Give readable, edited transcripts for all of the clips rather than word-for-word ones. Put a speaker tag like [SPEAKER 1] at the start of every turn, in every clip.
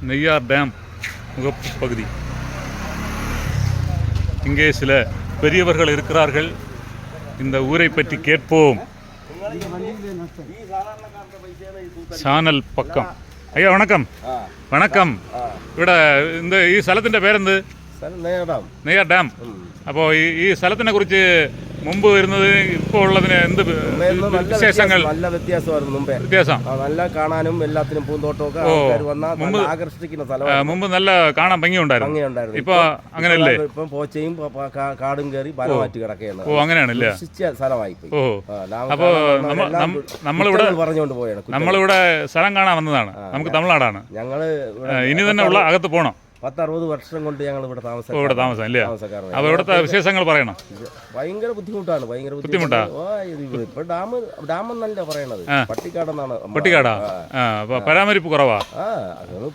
[SPEAKER 1] Neyyar dam முகப்பு பகுதி. இங்கே சில பெரியவர்கள் இருக்கிறார்கள். இந்த ஊரை பற்றி கேட்போம். ചാനൽ പക്കം. അയ്യോ വണക്കം. വണക്കം. ഇവിടെ ഈ സ്ഥലത്തിൻ്റെ പേരെന്ത്? നെയ്യാർ ഡാം. അപ്പോൾ ഈ സ്ഥലത്തിനെ കുറിച്ച് മുമ്പ് വരുന്നത് ഇപ്പോൾ ഉള്ളതിന് എന്ത് വിശേഷങ്ങൾ?
[SPEAKER 2] നല്ല വ്യത്യാസമായിരുന്നു മുമ്പേ.
[SPEAKER 1] വ്യത്യാസം
[SPEAKER 2] നല്ല കാണാനും എല്ലാത്തിനും പൂന്തോട്ടമൊക്കെ ആകർഷിക്കുന്ന സ്ഥലം.
[SPEAKER 1] മുമ്പ് നല്ല കാണാൻ ഭംഗിയുണ്ടായിരുന്നു. ഇപ്പൊ അങ്ങനെയല്ലേ?
[SPEAKER 2] ഇപ്പം പോച്ചയും കാടും കയറി ബലമാറ്റി കിടക്കുകയാണ്.
[SPEAKER 1] ഓ അങ്ങനെയാണല്ലേ?
[SPEAKER 2] സ്ഥലമായി.
[SPEAKER 1] ഓ അപ്പോ നമ്മളിവിടെ
[SPEAKER 2] നമ്മളിവിടെ
[SPEAKER 1] സ്ഥലം കാണാൻ വന്നതാണ്. നമുക്ക് തമിഴ്നാടാണ്.
[SPEAKER 2] ഞങ്ങള്
[SPEAKER 1] ഇനി തന്നെ ഉള്ള അകത്ത് പോകണം.
[SPEAKER 2] 10-60 വർഷം കൊണ്ട് ഞങ്ങൾ ഇവിടെ താമസം
[SPEAKER 1] അല്ലേ? അപ്പോൾ ഇവിടുത്തെ വിശേഷങ്ങൾ പറയണം.
[SPEAKER 2] ഭയങ്കര ബുദ്ധിമുട്ടാണ്.
[SPEAKER 1] ബുദ്ധിമുട്ടാ.
[SPEAKER 2] ഇപ്പൊ ഡാം എന്നല്ല പറയണത്, പട്ടിക്കാടെന്നാണ്.
[SPEAKER 1] പട്ടിക്കാടാ? പരാമരിപ്പ് കുറവാ.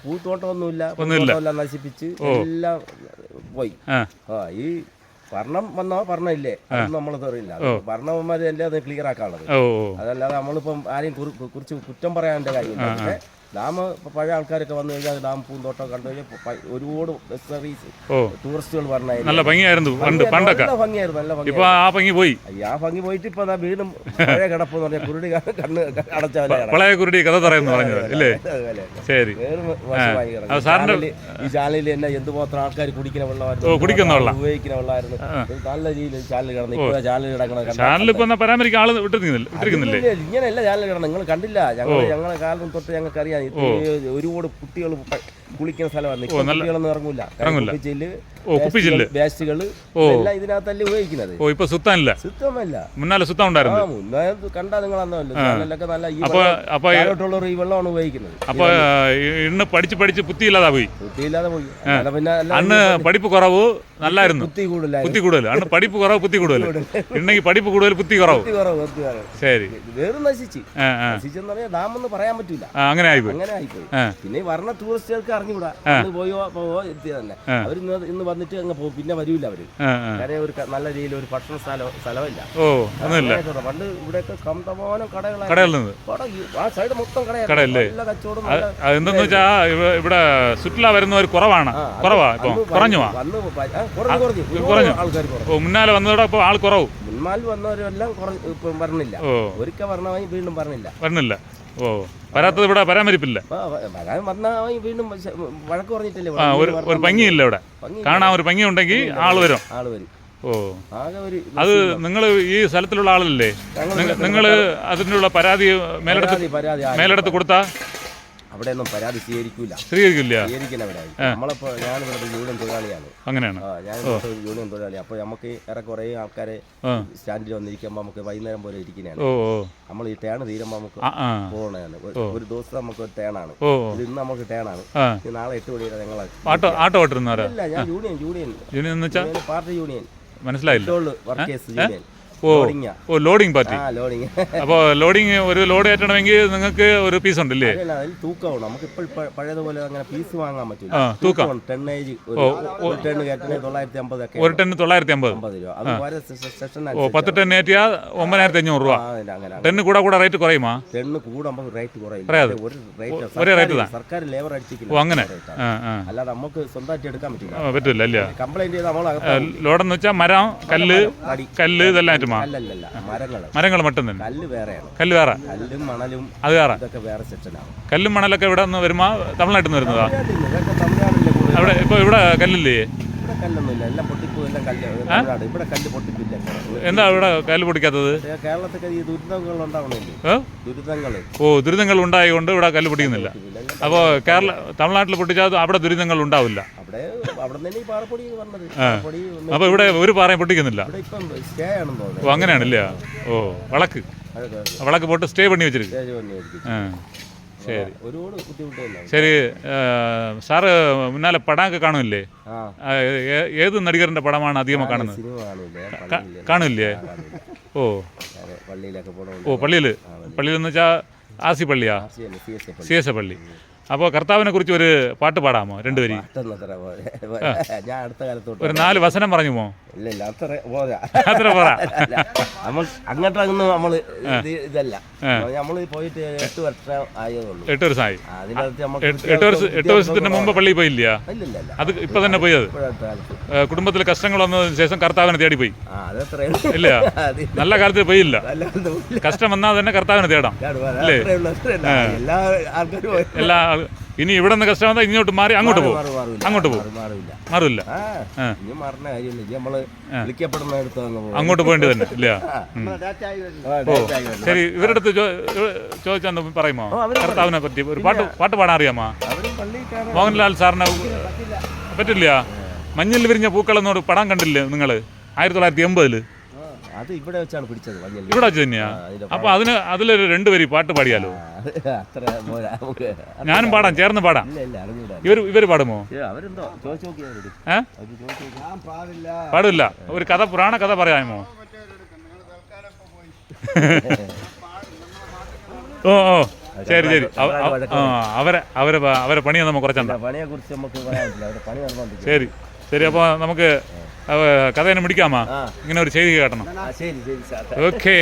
[SPEAKER 2] പൂത്തോട്ടമൊന്നുമില്ല, എല്ലാം നശിപ്പിച്ച് എല്ലാം പോയി. ഈ ഭരണം വന്നോ ഭരണമില്ലേ അതൊന്നും നമ്മളത് അറിയില്ല. ഭരണവന്മാരെ അല്ലേ അത് ക്ലിയർ ആക്കാനുള്ളത്. അതല്ലാതെ നമ്മളിപ്പം ആരെയും കുറിച്ച് കുറ്റം പറയാൻ്റെ കാര്യമില്ല. പക്ഷേ ഡാം പഴയ ആൾക്കാരൊക്കെ വന്നു കഴിഞ്ഞാൽ ഡാം പൂന്തോട്ടം കണ്ടു കഴിഞ്ഞാൽ ഒരുപാട് ബസ് സർവീസ് ടൂറിസ്റ്റുകൾ പറഞ്ഞ
[SPEAKER 1] നല്ല ഭംഗിയായിരുന്നു.
[SPEAKER 2] നല്ല ഭംഗിയായിരുന്നു. നല്ല ഭംഗി.
[SPEAKER 1] ആ ഭംഗി പോയി.
[SPEAKER 2] ആ ഭംഗി പോയിട്ട് ഇപ്പൊ വീണ്ടും പഴയ കിടപ്പെന്ന് പറഞ്ഞാൽ കുരുടി കണ്ണ് അടച്ച
[SPEAKER 1] പഴയ കുരുടി കഥ പറയുന്നു പറഞ്ഞത് അല്ലേ? ശരി.
[SPEAKER 2] ഈ ചാനലിൽ തന്നെ എന്തുമാത്രം ആൾക്കാർ കുടിക്കുന്ന വെള്ളമായിരുന്നു, ഉപയോഗിക്കുന്ന വെള്ളമായിരുന്നു. നല്ല രീതിയിൽ ചാനൽ കിടന്നു. ഇപ്പൊ ചാനൽ കിടക്കണം.
[SPEAKER 1] പരാമരിക്ക് ആള് വിട്ടിരിക്കുന്നില്ലേ?
[SPEAKER 2] ഇങ്ങനെയല്ല ചാനൽ കിടണം. നിങ്ങൾ കണ്ടില്ല? ഞങ്ങളെ കാലം തൊട്ട് ഞങ്ങൾക്ക് അറിയാം. ഒരുപാട് കുട്ടികൾ കുളിക്കുന്ന സ്ഥലമാണ്. കുട്ടികളൊന്നും ഇറങ്ങൂല. വേസ്റ്റുകൾ എല്ലാം ഇതിനകത്തല്ലേ ഉപയോഗിക്കുന്നത്.
[SPEAKER 1] ഇപ്പൊ സുത്തമില്ല. മുന്നാലെ സുത്തം ഉണ്ടായിരുന്നു.
[SPEAKER 2] കണ്ടാ നിങ്ങൾ അന്നല്ലോ നല്ല ഈ വെള്ളമാണ് ഉപയോഗിക്കുന്നത്.
[SPEAKER 1] അപ്പൊ ഇന്ന് പഠിച്ച് ബുദ്ധിയില്ലാതെ പോയി.
[SPEAKER 2] പിന്നെ
[SPEAKER 1] അന്ന് പഠിപ്പ് കുറവ് നല്ലായിരുന്നു. ബുദ്ധി കൂടുതൽ. അന്ന് പഠിപ്പ് കുറവ് ബുദ്ധി കൂടുതൽ. ഉണ്ടെങ്കിൽ പഠിപ്പ് കൂടുതൽ ബുദ്ധി കുറവ്. ശരി.
[SPEAKER 2] വേറും നശിച്ചെന്ന് പറഞ്ഞാൽ ഡാം എന്ന് പറയാൻ പറ്റൂല.
[SPEAKER 1] അങ്ങനെ ആയിപ്പോയി.
[SPEAKER 2] പിന്നെ പറഞ്ഞ ടൂറിസ്റ്റുകൾക്ക് അറിഞ്ഞുകൂടാ. പോവോ എത്തിയ തന്നെ അവർ ഇന്ന് വന്നിട്ട് അങ്ങ് പോകും. പിന്നെ വരൂല അവര്. കാര്യം ഒരു നല്ല രീതിയിൽ ഒരു ഭക്ഷണ സ്ഥലമില്ല. പണ്ട് ഇവിടെയൊക്കെ കണ്ടമാനം കടകളാണ്. ആ സൈഡ് മൊത്തം കടയല്ലേ? കച്ചവടം.
[SPEAKER 1] എന്തെന്ന് വെച്ചാ ഇവിടെ സുറ്റില വരുന്നവർ കുറവാണ്. കുറഞ്ഞു
[SPEAKER 2] ആൾക്കാർ.
[SPEAKER 1] മുന്നാലെ വന്നതോടെ ഇപ്പൊ ആൾ കുറവ്.
[SPEAKER 2] മുൻമാൽ വന്നവരെല്ലാം പറഞ്ഞില്ല. ഒരിക്കൽ പറഞ്ഞ വീണ്ടും പറഞ്ഞില്ല.
[SPEAKER 1] ഓ വരാത്തത് ഇവിടെ പരാമരിപ്പില്ല.
[SPEAKER 2] വീണ്ടും വഴക്ക് പറഞ്ഞിട്ടല്ലേ.
[SPEAKER 1] ഒരു ഭംഗിയില്ല ഇവിടെ. കാണാൻ ഒരു ഭംഗി ഉണ്ടെങ്കിൽ ആള് വരും. ഓ അത് നിങ്ങൾ ഈ സ്ഥലത്തിലുള്ള ആളല്ലേ? നിങ്ങൾ അതിനുള്ള പരാതി മേലെടുത്ത് കൊടുത്താ
[SPEAKER 2] അവിടെ ഒന്നും പരാതി സ്വീകരിക്കില്ല. നമ്മളിപ്പോ ഞാനിവിടെ യൂണിയൻ തൊഴിലാളിയാണ്.
[SPEAKER 1] അങ്ങനെയാണ്.
[SPEAKER 2] ഞാൻ യൂണിയൻ തൊഴിലാളി. അപ്പൊ നമുക്ക് ഏറെ കുറെ ആൾക്കാരെ സ്റ്റാൻഡിൽ വന്നിരിക്കുമ്പോ നമുക്ക് വൈകുന്നേരം പോലെ ഇരിക്കുന്നതാണ്. നമ്മൾ ഈ ടേൺ തീരുമ്പോ നമുക്ക് പോകണതാണ്. ഒരു ദിവസം നമുക്ക് ടേണാണ്. ഇന്ന് നമുക്ക് ടേണാണ്. നാളെ 8 മണിയുടെ ഞങ്ങൾ
[SPEAKER 1] ആട്ടോ ഓട്ടുന്നവരാ?
[SPEAKER 2] ഇല്ല, ഞാൻ യൂണിയൻ പാർട്ടി യൂണിയൻ.
[SPEAKER 1] മനസ്സിലായില്ല.
[SPEAKER 2] Workers union.
[SPEAKER 1] Loading party. അപ്പൊ ലോഡിങ് ഒരു ലോഡ് ഏറ്റണമെങ്കിൽ നിങ്ങൾക്ക് ഒരു പീസ് ഉണ്ടല്ലേ?
[SPEAKER 2] തൂക്കമാണ്. നമുക്ക് ഇപ്പോൾ പഴയതുപോലെ അങ്ങനെ പീസ് വാങ്ങാൻ പറ്റില്ല. തൂക്കം ടണ്ണേജ്. ഒരു ടണ്ണ് കയറ്റണേ 950 ഒക്കെ.
[SPEAKER 1] ഒരു ടണ്ണ് 950
[SPEAKER 2] രൂപ.
[SPEAKER 1] 10 ടണ്ണ് കയറ്റിയാ 9500 രൂപ. ടണ്ണ് കൂടെ റേറ്റ് കുറയുമാ?
[SPEAKER 2] ടണ്ണ് കൂടുമ്പോൾ റേറ്റ് കുറയും.
[SPEAKER 1] ഒരേ റേറ്റ് തന്നെ
[SPEAKER 2] സർക്കാർ ലേബർ അടിച്ചിരിക്കുന്നു.
[SPEAKER 1] അങ്ങനെ
[SPEAKER 2] അല്ലാതെ നമുക്ക് സ്വന്തമായിട്ട് എടുക്കാൻ
[SPEAKER 1] പറ്റില്ല അല്ലേ?
[SPEAKER 2] കംപ്ലൈന്റ് ചെയ്താൽ
[SPEAKER 1] ലോഡെന്ന് വെച്ചാൽ മരം, കല്ല് ഇതെല്ലാം മരങ്ങൾ മട്ടും തന്നെ.
[SPEAKER 2] കല്ല് വേറെയാണ്.
[SPEAKER 1] കല്ല് വേറെ.
[SPEAKER 2] കല്ലും മണലും
[SPEAKER 1] അത് വേറെ.
[SPEAKER 2] വേറെ സെക്ഷനാണ്.
[SPEAKER 1] കല്ലും മണലൊക്കെ ഇവിടെ നിന്ന് വരുമ്പോ തമിഴ്നാട്ടിൽ നിന്ന് വരുന്നതാ? അവിടെ ഇപ്പൊ ഇവിടെ കല്ലില്ലേ?
[SPEAKER 2] കല്ലൊന്നുമില്ല. എല്ലാം പൊട്ടിപ്പോ. എല്ലാം കല്ല്. ഇവിടെ കല്ല് പൊട്ടിപ്പില്ല.
[SPEAKER 1] എന്താ ഇവിടെ കല്ല് പൊട്ടിക്കാത്തത്?
[SPEAKER 2] കേരളത്തിൽ ഈ ദുരിതങ്ങൾ ഉണ്ടാവണല്ലോ.
[SPEAKER 1] ദുരിതങ്ങൾ ഉണ്ടായതുകൊണ്ട് ഇവിടെ കല്ല് പൊട്ടിക്കുന്നില്ല. അപ്പോ തമിഴ്നാട്ടിൽ പൊട്ടിച്ചാൽ അവിടെ ദുരിതങ്ങൾ ഉണ്ടാവില്ല. അപ്പൊ ഇവിടെ ഒരു പാറയും പൊട്ടിക്കുന്നില്ല. അങ്ങനെയാണല്ലേ? വളക്ക് പോട്ട് സ്റ്റേ പണി വെച്ചിരിക്കും. ശരി ശരി. സാറ് മുന്നാലെ പടമൊക്കെ കാണുമല്ലേ? ഏത് നടികറിന്റെ പടമാണ് അധികമായി കാണുന്നത്? കാണില്ലേ? പള്ളിയിൽ എന്ന് വെച്ചാൽ ആസി പള്ളിയാ? CSA പള്ളി. അപ്പോൾ കർത്താവിനെ കുറിച്ച് ഒരു പാട്ട് പാടാമോ രണ്ടുപേരും?
[SPEAKER 2] പെട്ടെന്ന് അത്ര പോലെ ഞാൻ അടുത്ത കാലത്തോട്ട്
[SPEAKER 1] ഒരു 4 വസനം പറഞ്ഞുമോ?
[SPEAKER 2] ഇല്ല അത്ര പോരാ.
[SPEAKER 1] അത്ര പറ.
[SPEAKER 2] നമ്മൾ അങ്ങോട്ടൊന്നും നമ്മൾ ഇതല്ല, നമ്മൾ പോയിട്ട് 8 വർഷം ആയതുള്ളൂ.
[SPEAKER 1] 8 വർഷമായി.
[SPEAKER 2] അതിനകത്ത് നമ്മൾ
[SPEAKER 1] 8 വർഷത്തിന് മുമ്പ് പള്ളിയിൽ പോയില്ല?
[SPEAKER 2] ഇല്ല
[SPEAKER 1] അത് ഇപ്പൊ തന്നെ പോയി. അത് കുടുംബത്തിൽ കഷ്ടങ്ങൾ വന്നതിന് ശേഷം കർത്താവിനെ തേടി പോയി. ഇല്ല, നല്ല കാലത്ത് പോയില്ല. കഷ്ടം വന്നാൽ തന്നെ കർത്താവിനെ തേടാം അല്ലേ? എല്ലാ ഇനി ഇവിടെ നിന്ന് കഷ്ടം വന്നാൽ ഇങ്ങോട്ട് മാറി അങ്ങോട്ട് പോകും. മാറില്ല. അങ്ങോട്ട് പോകേണ്ടി തന്നെ ഇല്ല. ഓ ശരി, ഇവരുടെ അടുത്ത് ചോദിച്ചാൽ പറയുമോ കർത്താവിനെ പറ്റി? ഒരു പാട്ട് പാടാൻ അറിയാമോ? മോഹൻലാൽ സാറിനെ പറ്റില്ല. മഞ്ഞിൽ വിരിഞ്ഞ പൂക്കൾ എന്നോട് പടം കണ്ടില്ലേ നിങ്ങൾ? 1980
[SPEAKER 2] അത് ഇവിടെ വെച്ചാണ് പിടിച്ചത്.
[SPEAKER 1] ഇവിടെ വെച്ച് തന്നെയാ? അപ്പൊ അതിലൊരു 2 വരി പാട്ട് പാടിയാലോ? ഞാനും പാടാം, ചേർന്ന് പാടാം. ഇവര് പാടുമോ? പാടില്ല. ഒരു കഥ, പുരാണ കഥ പറയാമോ? ഓ ശരി. അവരെ പണിയെ നമുക്ക് കുറച്ചുണ്ട്. ശരി. അപ്പോൾ നമുക്ക് കഥേനെ പിടിക്കാമോ? ഇങ്ങനെ ഒരു ചെയ്തി കേട്ടണം. ഓക്കെ.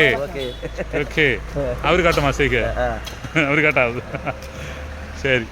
[SPEAKER 1] അവർ കേട്ടോ മാസ്റ്റേക്ക്, അവർ കേട്ടാ. ശരി.